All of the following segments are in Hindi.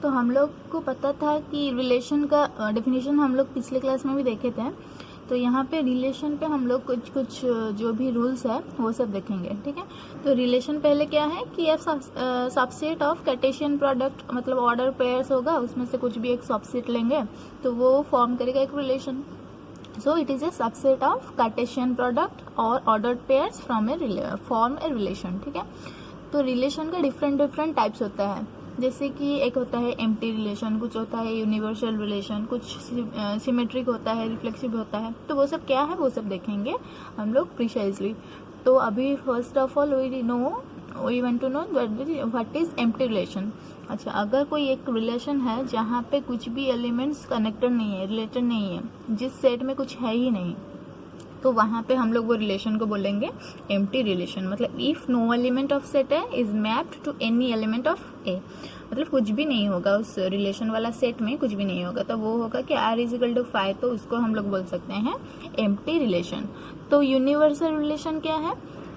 तो हम लोग को पता था कि रिलेशन का डेफिनेशन हम लोग पिछले क्लास में भी देखे थे। तो यहाँ पे रिलेशन पे हम लोग कुछ कुछ जो भी रूल्स है वो सब देखेंगे, ठीक है। तो रिलेशन पहले क्या है कि F subset of Cartesian product, मतलब ऑर्डर पेयर्स होगा, उसमें से कुछ भी एक सबसेट लेंगे तो वो फॉर्म करेगा एक relation. So it is a subset of Cartesian product और ordered pairs from form a relation, ठीक है। तो रिलेशन का डिफरेंट टाइप्स होता है, जैसे कि एक होता है एम्प्टी रिलेशन, कुछ होता है यूनिवर्सल रिलेशन, कुछ सिमेट्रिक होता है, रिफ्लेक्सिव होता है। तो वो सब क्या है वो सब देखेंगे हम लोग प्रिसाइजली। तो अभी first of all we want to know what is empty relation. अच्छा, अगर कोई एक रिलेशन है जहाँ पे कुछ भी एलिमेंट्स कनेक्टेड नहीं है, रिलेटेड नहीं है, जिस सेट में कुछ है ही नहीं, तो वहाँ पे हम लोग वो रिलेशन को बोलेंगे एम्प्टी रिलेशन। मतलब if no element of set A is mapped to any element of A, मतलब कुछ भी नहीं होगा उस रिलेशन वाला सेट में, कुछ भी नहीं होगा, तो वो होगा कि आर इज इक्वल टू 5, तो उसको हम लोग बोल सकते हैं एम्प्टी रिलेशन। तो यूनिवर्सल रिलेशन क्या है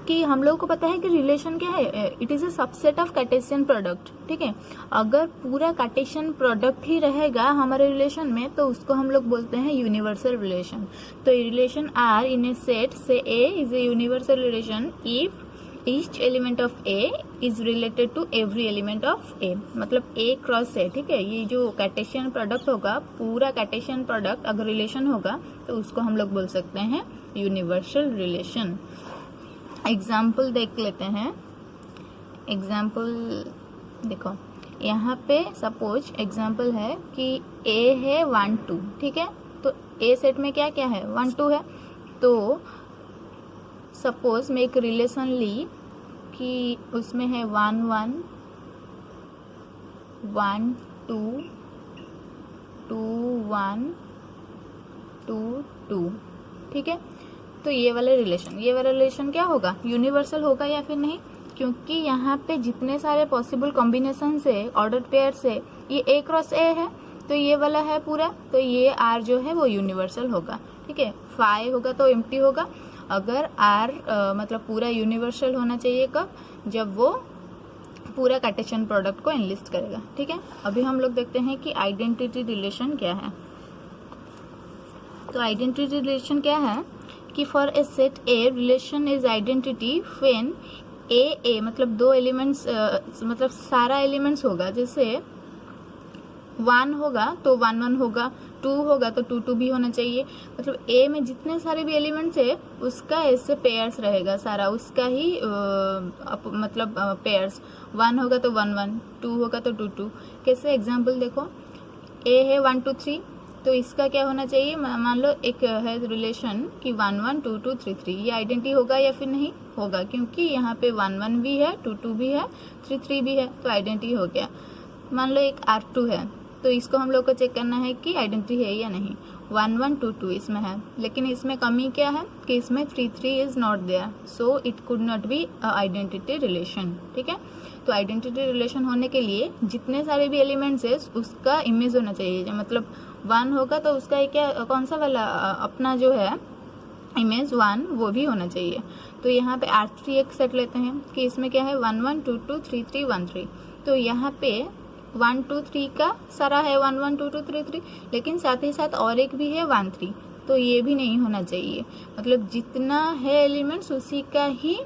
कि हम लोगों को पता है कि रिलेशन क्या है, it is a subset of Cartesian product, ठीक है। अगर पूरा कार्टेशियन प्रोडक्ट ही रहेगा हमारे रिलेशन में तो उसको हम लोग बोलते हैं यूनिवर्सल रिलेशन। तो relation R in A set से A is a universal relation if each element of A is related to every element of A, मतलब ए क्रॉस ए, ठीक है। ये जो कार्टेशियन प्रोडक्ट होगा, पूरा कार्टेशियन प्रोडक्ट अगर रिलेशन होगा तो उसको हम लोग बोल सकते हैं यूनिवर्सल रिलेशन। एग्जाम्पल देख लेते हैं। एग्जाम्पल देखो, यहाँ पे सपोज एग्जाम्पल है कि ए है 1 2, ठीक है। तो ए सेट में क्या क्या है, 1 2 है। तो सपोज मैं एक रिलेशन ली कि उसमें है 1 1 1 2 2 1 2 2, ठीक है। तो ये वाला रिलेशन क्या होगा, यूनिवर्सल होगा या फिर नहीं, क्योंकि यहाँ पे जितने सारे पॉसिबल कॉम्बिनेशन है, ऑर्डर पेयर से, ये ए क्रॉस ए है, तो ये वाला है पूरा, तो ये आर जो है वो यूनिवर्सल होगा, ठीक है। 5 होगा तो एम्प्टी होगा। अगर आर मतलब पूरा यूनिवर्सल होना चाहिए कब, जब वो पूरा कार्टेशियन प्रोडक्ट को एनलिस्ट करेगा, ठीक है। अभी हम लोग देखते हैं कि आइडेंटिटी रिलेशन क्या है। तो आइडेंटिटी रिलेशन क्या है कि for a set a relation is identity when ए मतलब दो एलिमेंट्स, मतलब सारा एलिमेंट्स होगा, जैसे 1 होगा तो 1 1 होगा, 2 होगा तो 2 2 भी होना चाहिए। मतलब ए में जितने सारे भी एलिमेंट्स है उसका ऐसे पेयर्स रहेगा, सारा उसका ही मतलब पेयर्स। 1 होगा तो 1 1, 2 होगा तो 2 2। कैसे, एग्जाम्पल देखो, ए है 1 2 3, तो इसका क्या होना चाहिए, मान लो एक है रिलेशन कि 1 1 2 2 3 3, ये आइडेंटिटी होगा या फिर नहीं होगा, क्योंकि यहाँ पे 1 1 भी है, 2 2 भी है, 3 3 भी है, तो आइडेंटिटी हो गया। मान लो एक R2 है, तो इसको हम लोग को चेक करना है कि आइडेंटिटी है या नहीं। 1 1 2 2 इसमें है, लेकिन इसमें कमी क्या है कि इसमें 3 3 is not there, so it could not be identity relation, ठीक है। तो आइडेंटिटी रिलेशन होने के लिए जितने सारे भी एलिमेंट्स है उसका इमेज होना चाहिए, मतलब 1 होगा तो उसका क्या, कौन सा वाला अपना जो है इमेज 1 वो भी होना चाहिए। तो यहाँ पे R3 एक सेट लेते हैं कि इसमें क्या है 1 1 2 2 3 3 1 3, तो यहाँ पे 1 2 3 का सारा है 1 1 2 2 3 3, लेकिन साथ ही साथ और एक भी है 1 3, तो ये भी नहीं होना चाहिए। मतलब जितना है एलिमेंट्स उसी का ही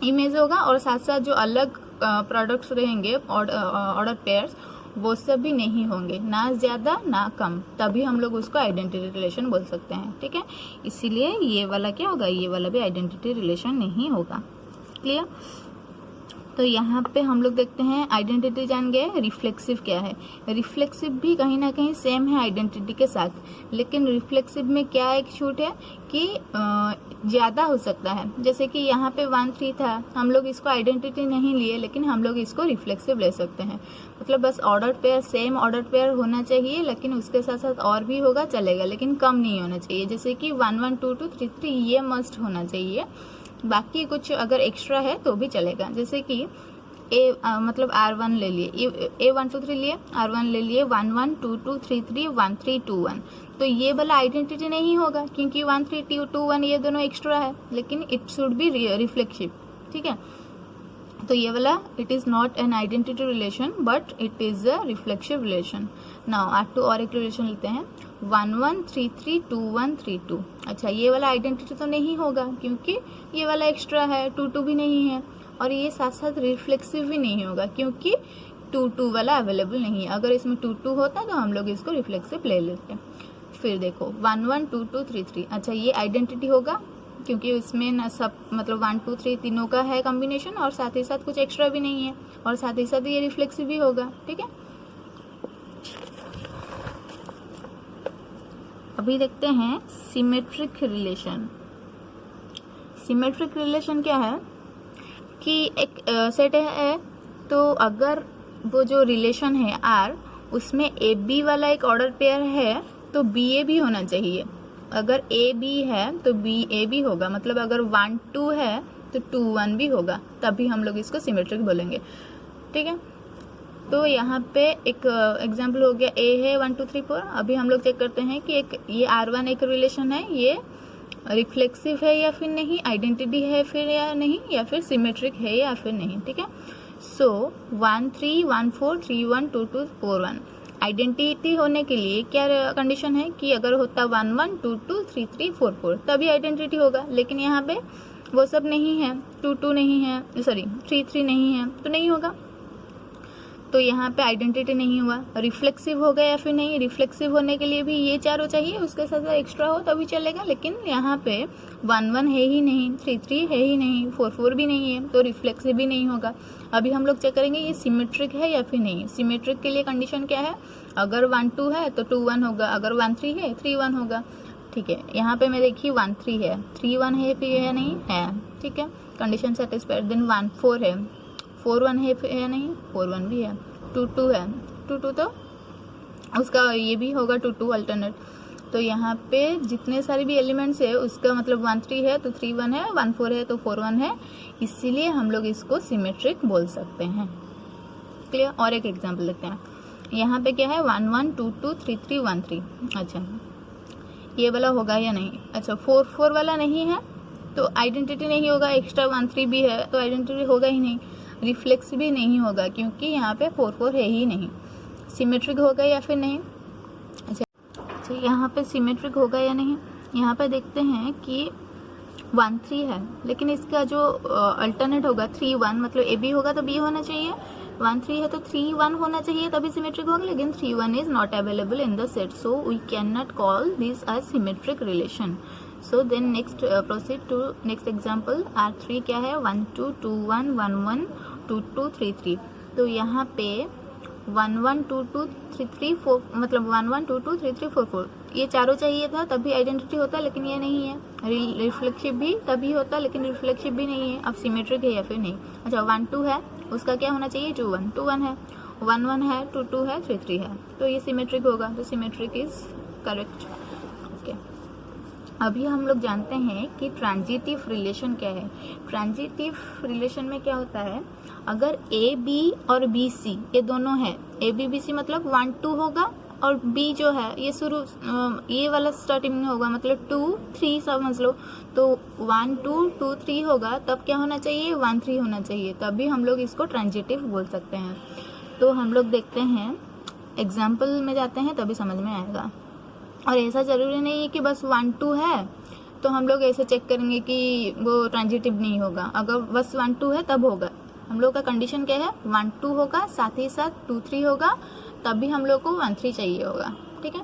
इमेज होगा, और साथ साथ जो अलग प्रोडक्ट्स रहेंगे ऑर्डर पेयर्स वो सब भी नहीं होंगे, ना ज्यादा ना कम, तभी हम लोग उसको आइडेंटिटी रिलेशन बोल सकते हैं, ठीक है। इसीलिए ये वाला क्या होगा, ये वाला भी आइडेंटिटी रिलेशन नहीं होगा। क्लियर। तो यहाँ पे हम लोग देखते हैं, आइडेंटिटी जान गए, रिफ्लेक्सिव क्या है। रिफ्लेक्सिव भी कहीं ना कहीं सेम है आइडेंटिटी के साथ, लेकिन रिफ्लेक्सिव में क्या एक छूट है कि ज्यादा हो सकता है। जैसे कि यहाँ पे 1 3 था, हम लोग इसको आइडेंटिटी नहीं लिए, लेकिन हम लोग इसको रिफ्लेक्सिव ले सकते हैं। मतलब बस order pair, same order pair होना चाहिए, लेकिन उसके साथ साथ और भी होगा चलेगा, लेकिन कम नहीं होना चाहिए। जैसे कि 1 1 2 2 3 3 ये मस्ट होना चाहिए, बाकी कुछ अगर एक्स्ट्रा है तो भी चलेगा। जैसे कि मतलब R1 ले लिए, A 1 2 3 लिए, R1 ले लिए 1 1 2 2 3 3 1 3 2 1, तो ये वाला आइडेंटिटी नहीं होगा, क्योंकि 1 3 2 1 ये दोनों एक्स्ट्रा है, लेकिन इट शुड बी रिफ्लेक्सिव, ठीक है। तो ये वाला it is not an identity relation but it is a reflexive relation. Now R2 और एक रिलेशन लेते हैं 1 1 3 3 2 1 3 2। अच्छा, ये वाला आइडेंटिटी तो नहीं होगा क्योंकि ये वाला एक्स्ट्रा है, 2 2 भी नहीं है, और ये साथ साथ रिफ्लेक्सिव भी नहीं होगा क्योंकि 2 2 वाला अवेलेबल नहीं है। अगर इसमें 2 2 होता तो हम लोग इसको रिफ्लेक्सिव ले लेते हैं। फिर देखो 1 1 2 2 3 3। अच्छा, ये आइडेंटिटी होगा क्योंकि इसमें ना सब मतलब 1 2 3 तीनों का है कॉम्बिनेशन, और साथ ही साथ कुछ एक्स्ट्रा भी नहीं है, और साथ ही साथ ये रिफ्लेक्सिव भी होगा। ठीक है, अभी देखते हैं सिमेट्रिक रिलेशन। सिमेट्रिक रिलेशन क्या है कि एक सेट है, तो अगर वो जो रिलेशन है R उसमें ए बी वाला एक ऑर्डर पेयर है तो बी ए भी होना चाहिए। अगर ए बी है तो बी ए भी होगा, मतलब अगर 1 2 है तो 2 1 भी होगा, तभी हम लोग इसको सिमेट्रिक बोलेंगे। ठीक है, तो यहाँ पे एक एग्जाम्पल हो गया, ए है 1 2 3 4। अभी हम लोग चेक करते हैं कि एक ये R1 एक रिलेशन है, ये रिफ्लेक्सिव है या फिर नहीं, आइडेंटिटी है फिर या नहीं, या फिर सिमेट्रिक है या फिर नहीं। ठीक है, सो 1 3 1 4 3 1 2 2 4 1 आइडेंटिटी होने के लिए क्या कंडीशन है कि अगर होता 1 1 2 2 3 3 4 4 तभी आइडेंटिटी होगा, लेकिन यहाँ पे वो सब नहीं है, 2 2 नहीं है, सॉरी 3 3 नहीं है, तो नहीं होगा। तो यहाँ पे आइडेंटिटी नहीं हुआ। रिफ्लेक्सिव होगा या फिर नहीं, रिफ्लेक्सिव होने के लिए भी ये चारों चाहिए, उसके साथ एक्स्ट्रा हो तभी चलेगा, लेकिन यहाँ पे 1 1 है ही नहीं, 3 3 है ही नहीं, 4 4 भी नहीं है, तो रिफ्लेक्सिव भी नहीं होगा। अभी हम लोग चेक करेंगे ये सिमेट्रिक है या फिर नहीं। सिमेट्रिक के लिए कंडीशन क्या है, अगर 1 2 है तो 2 1 होगा, अगर 1 3 है 3 1 होगा। ठीक है, यहाँ पे मैं देखिए 1 3 है, 3 1 है फिर है नहीं है। ठीक है, कंडीशन सेटिस्फाइड। देन 1 4 है, 4 1 है फिर है नहीं, 4 1 भी है। 2 2 है, 2 2 तो उसका ये भी होगा 2 2 अल्टरनेट। तो यहाँ पे जितने सारे भी एलिमेंट्स है उसका मतलब 1 3 है तो 3 1 है, 1 4 है तो 4 1 है, इसीलिए हम लोग इसको सिमेट्रिक बोल सकते हैं। क्लियर। और एक एग्जांपल लेते हैं, यहाँ पे क्या है 1 1 2 2 3 3 1 3। अच्छा, ये वाला होगा या नहीं। अच्छा, 4 4 वाला नहीं है तो आइडेंटिटी नहीं होगा, एक्स्ट्रा 1 3 भी है तो आइडेंटिटी होगा ही नहीं, रिफ्लेक्स भी नहीं होगा क्योंकि यहाँ पे 4 4 है ही नहीं। सिमेट्रिक होगा या फिर नहीं। अच्छा, यहाँ पे सिमेट्रिक होगा या नहीं, यहाँ पे देखते हैं कि 1 3 है, लेकिन इसका जो अल्टरनेट होगा 3 1, मतलब ए बी होगा तो बी होना चाहिए। 1 3 है तो 3 1 होना चाहिए तभी सिमेट्रिक होगा, लेकिन 3 1 is not available in the set, so we can not call this a symmetric relation. So then next proceed to next example. R3 क्या है 1 2 2 1 1 1 2 2 3 3। तो यहाँ पे 1 1 2 2 3 3 4, मतलब 1 1 2 2 3 3 4 4, ये चारों चाहिए था तभी आइडेंटिटी होता, लेकिन ये नहीं है। रिफ्लेक्सिव भी तभी होता, लेकिन रिफ्लेक्सिव भी नहीं है। अब सिमेट्रिक है या फिर नहीं। अच्छा, 1 2 है, उसका क्या होना चाहिए 2 1, 2 1 है, 1 1 है, 2 2 है, 3 3 है, तो ये सिमेट्रिक होगा, तो सिमेट्रिक इज करेक्ट। ओके, अभी हम लोग जानते हैं कि ट्रांजिटिव रिलेशन क्या है। ट्रांजिटिव रिलेशन में क्या होता है, अगर ए बी और बी सी ये दोनों है, ए बी बी सी मतलब 1 2 होगा, और बी जो है ये शुरू ये वाला स्टार्टिंग में होगा, मतलब 2 3 समझ लो, तो 1 2 2 3 होगा, तब क्या होना चाहिए 1 3 होना चाहिए, तभी हम लोग इसको ट्रांजिटिव बोल सकते हैं। तो हम लोग देखते हैं, एग्जाम्पल में जाते हैं तभी समझ में आएगा। और ऐसा ज़रूरी नहीं है कि बस 1 2 है तो हम लोग ऐसे चेक करेंगे कि वो ट्रांजिटिव नहीं होगा। अगर बस 1 2 है तब होगा। हम लोग का कंडीशन क्या है, 1 2 होगा, साथ ही साथ 2 3 होगा, तभी हम लोग को 1 3 चाहिए होगा। ठीक है,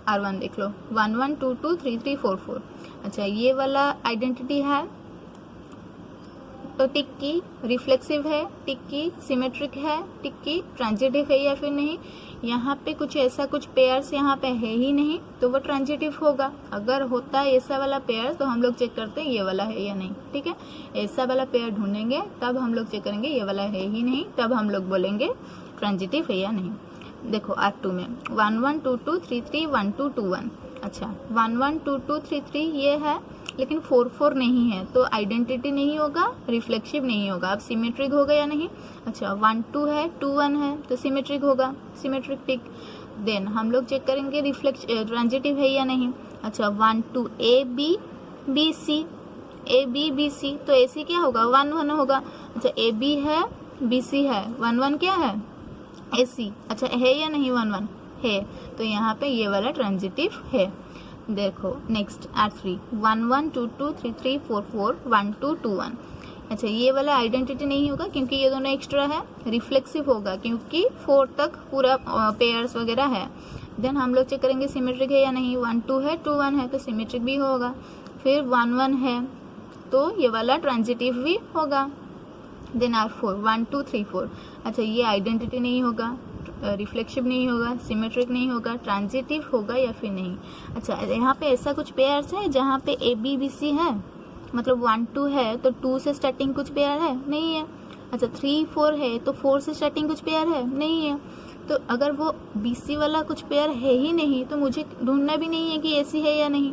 R1 देख लो 1 1 2 2 3 3 4 4। अच्छा, ये वाला आइडेंटिटी है तो टिक की, रिफ्लेक्सिव है टिक की, सिमेट्रिक है टिक की, ट्रांजिटिव है या फिर नहीं। यहाँ पे कुछ ऐसा कुछ पेयर्स यहाँ पे है ही नहीं तो वो ट्रांजिटिव होगा। अगर होता है ऐसा वाला पेयर तो हम लोग चेक करते हैं ये वाला है या नहीं। ठीक है, ऐसा वाला पेयर ढूंढेंगे तब हम लोग चेक करेंगे ये वाला है ही नहीं, तब हम लोग बोलेंगे ट्रांजिटिव है या नहीं। देखो R2 में 1 1 2 2 3 3 1 2 2 1। अच्छा, 1 1 2 2 3 3 ये है, लेकिन 4 4 नहीं है तो आइडेंटिटी नहीं होगा, रिफ्लेक्सिव नहीं होगा। अब सिमेट्रिक होगा या नहीं। अच्छा, 1 2 है 2 1 है तो सिमेट्रिक होगा, सिमेट्रिक टिक। देन हम लोग चेक करेंगे ट्रांजिटिव है या नहीं। अच्छा, 1 2 a b b c, a b b c, तो ए सी क्या होगा 1 1 होगा। अच्छा ए बी है बी सी है, 1 1 क्या है ए सी। अच्छा है या नहीं 1 1 है, तो यहाँ पे ये वाला ट्रांजिटिव है। देखो नेक्स्ट R3 1 1 2 2 3 3 4 4 1 2 2 1। अच्छा ये वाला आइडेंटिटी नहीं होगा क्योंकि ये दोनों एक्स्ट्रा है। रिफ्लेक्सिव होगा क्योंकि 4 तक पूरा पेयर्स वगैरह है। देन हम लोग चेक करेंगे सिमेट्रिक है या नहीं। 1 2 है 2 1 है तो सिमेट्रिक भी होगा। फिर 1 1 है तो ये वाला ट्रांजिटिव भी होगा। Then R4 1 2 3 4। अच्छा ये आइडेंटिटी नहीं होगा, रिफ्लेक्सिव नहीं होगा, सिमेट्रिक नहीं होगा, ट्रांजिटिव होगा या फिर नहीं। अच्छा यहाँ पे ऐसा कुछ पेयर्स है जहाँ पे ए बी बी सी है, मतलब 1 2 है तो 2 से स्टार्टिंग कुछ पेयर है, नहीं है। अच्छा 3 4 है तो 4 से स्टार्टिंग कुछ पेयर है, नहीं है। तो अगर वो बी सी वाला कुछ पेयर है ही नहीं तो मुझे ढूंढना भी नहीं है कि ए सी है या नहीं।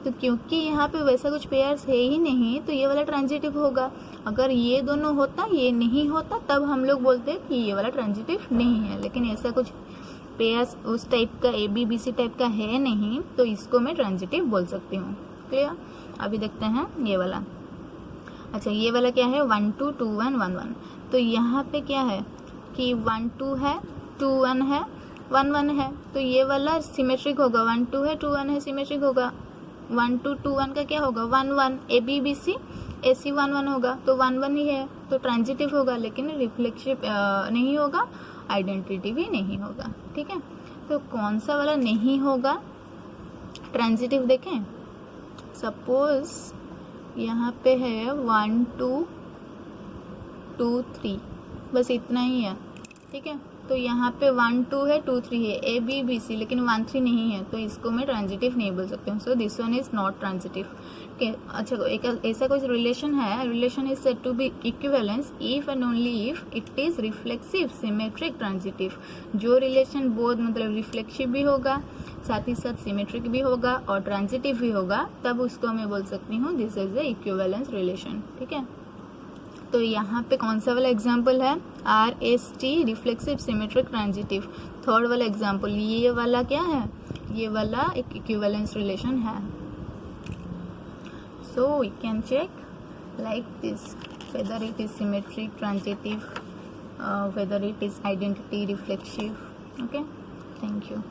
तो क्योंकि यहाँ पे वैसा कुछ पेयर्स है ही नहीं तो ये वाला ट्रांजिटिव होगा। अगर ये दोनों होता ये नहीं होता तब हम लोग बोलते कि ये वाला ट्रांजिटिव नहीं है, लेकिन ऐसा कुछ पेयर्स उस टाइप का a b b c type का है नहीं तो इसको मैं ट्रांजिटिव बोल सकती हूँ। क्लियर। अभी देखते हैं ये वाला। अच्छा ये वाला क्या है 1 2 2 1 1 1। तो यहाँ पे क्या है कि 1 2 है 2 1 है 1 1 है, तो ये वाला सिमेट्रिक होगा। 1 2 है 2 1 है सिमेट्रिक होगा। 1 2 2 1 का क्या होगा 1 1 ए बी बी सी ए सी 1 1 होगा तो 1 1 ही है तो ट्रांजिटिव होगा, लेकिन रिफ्लेक्सिव नहीं होगा, आइडेंटिटी भी नहीं होगा। ठीक है, तो कौन सा वाला नहीं होगा ट्रांजिटिव देखें। सपोज यहाँ पे है 1 2 2 3, बस इतना ही है। ठीक है, तो यहाँ पे 1 2 है 2 3 है ए बी बी सी, लेकिन 1 3 नहीं है तो इसको मैं ट्रांजिटिव नहीं बोल सकती हूँ। So this one is not transitive. अच्छा एक ऐसा कोई रिलेशन है, relation is said to be equivalence if and only if it is reflexive symmetric transitive. जो रिलेशन बोथ मतलब रिफ्लेक्सिव भी होगा साथ ही साथ सिमेट्रिक भी होगा और ट्रांजिटिव भी होगा तब उसको मैं बोल सकती हूँ this is the equivalence relation. ठीक है, तो यहाँ पे कौन सा वाला एग्जाम्पल है RST reflexive symmetric transitive. Third वाला एग्जाम्पल ये वाला क्या है, ये वाला एक इक्विवेलेंस रिलेशन है। So we can check like this whether it is symmetric, transitive, whether it is identity, reflexive. Okay, thank you.